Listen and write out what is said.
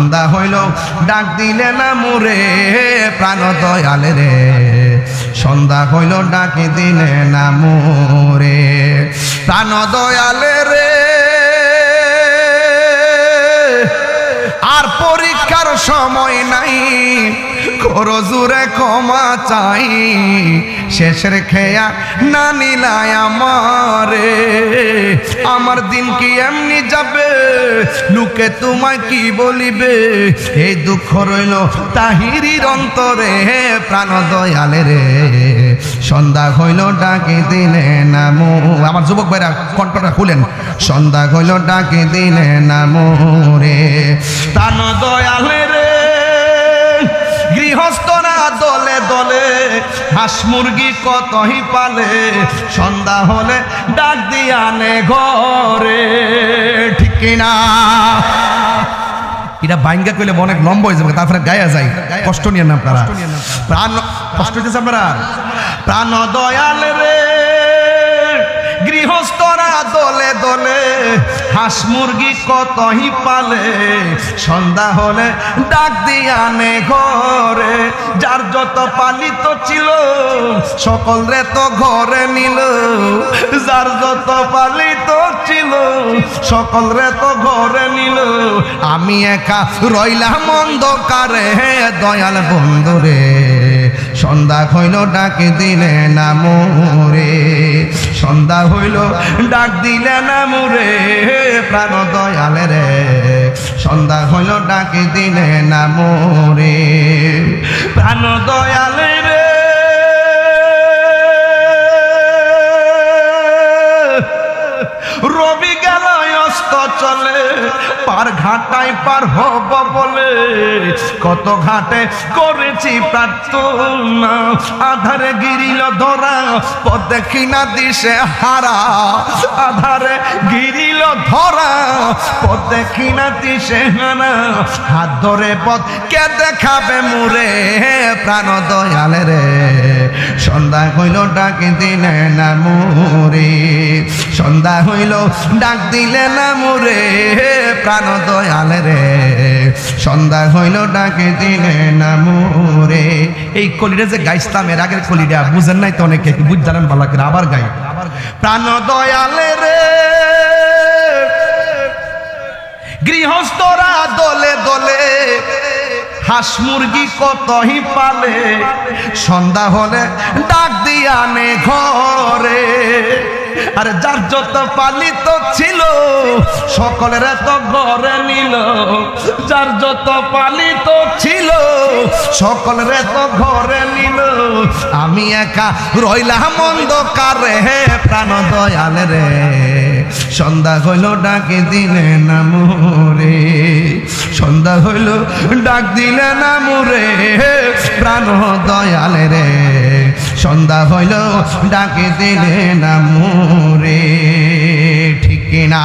সন্ধ্যা হইল ডাক দিলে না মুরে প্রাণ দয়াল রে সন্ধ্যা হইল ডাক দিলে না মুরে প্রাণ দয়াল রে আর পরীক্ষার সময় নাই করো জুরে ক্ষমা চাই শেষের খেয়া না নিলাই আমারে আমার দিন কি এমনি যাবে লোকে তোমায় কি বলিবে এই দুঃখ রইল তাহিরির অন্তরে প্রাণ দয়াল রে সন্ধ্যা হইল ডাকে দিলে না আমার যুবক ভাইরা কণ্ঠটা খুলেন সন্ধ্যা হইল ডাকে দিলে না মোরে প্রাণ দয়াল রে গৃহস্থরা দলে দলে হাঁস মুরগি কতই পালে সন্ধ্যা হলে ডাক দিয়া নে ঘরে ঠিক না এটা বাইঙ্গা কইলে অনেক লম্বা হয়ে যাবে তারপরে গায়া যায় কষ্ট নিয়ে না আপনারা প্রাণ কষ্ট হইতেছে আপনারা প্রাণ দয়াল রে গৃহস্থরা দলে দলে হাঁস মুরগি কতই পালে সন্ধ্যা হলে ডাক দিয়া নে ঘরে যার যত পালিত ছিল সকল রে তো ঘরে নিল যার যত পালিত ছিল সকল রে তো ঘরে নিল আমি একা রইলাম অন্ধকারে দয়াল বন্ধু রে সন্ধ্যা হইল ডাক দিলে না মোরে সন্ধ্যা হইল ডাক দিলে না মোরে প্রাণ দয়াল রে সন্ধ্যা হইল ডাক দিলে না মোরে প্রাণ দয়াল রে রবি গেল অস্ত চলে পার ঘাটায় পার হব বলে কত ঘাটে করেছি প্রার্থনা আধারে গিরিল ধরা পথ দেখি না দিশে হারা আধারে গিরিল ধরা পথ দেখি না দিশে হারা হাত ধরে পথ কে দেখাবে মুরে প্রাণ দয়াল রে সন্ধ্যা হইল ডাক দিলে না মুরে সন্ধ্যা হইল ডাক দিলে না মুরে প্রাণ দয়াল রে সন্ধ্যা হইল ডাক দিলে না মুরে এই কলিটা যে গাইছিলাম এর আগের কলিটা বুঝেন নাই তো অনেকে বুঝলেন ভালো করে আবার গাই প্রাণ দয়াল রে গৃহস্থরা দলে দলে হাঁস মুরগি কতই পালে সন্ধ্যা হলে ডাক দিয়া নে ঘরে আরে যার যত পালিত ছিল সকলের তো ঘরে নিল যার যত পালিত ছিল সকলের তো ঘরে নিল আমি একা রইলাম অন্ধকারে প্রাণ দয়াল রে সন্ধ্যা হইল ডাক দিলে না মোরে সন্ধ্যা হইল ডাক দিলে না মোরে প্রাণ দয়াল রে সন্ধ্যা হইল ডাক দিলে না মোরে ঠিক না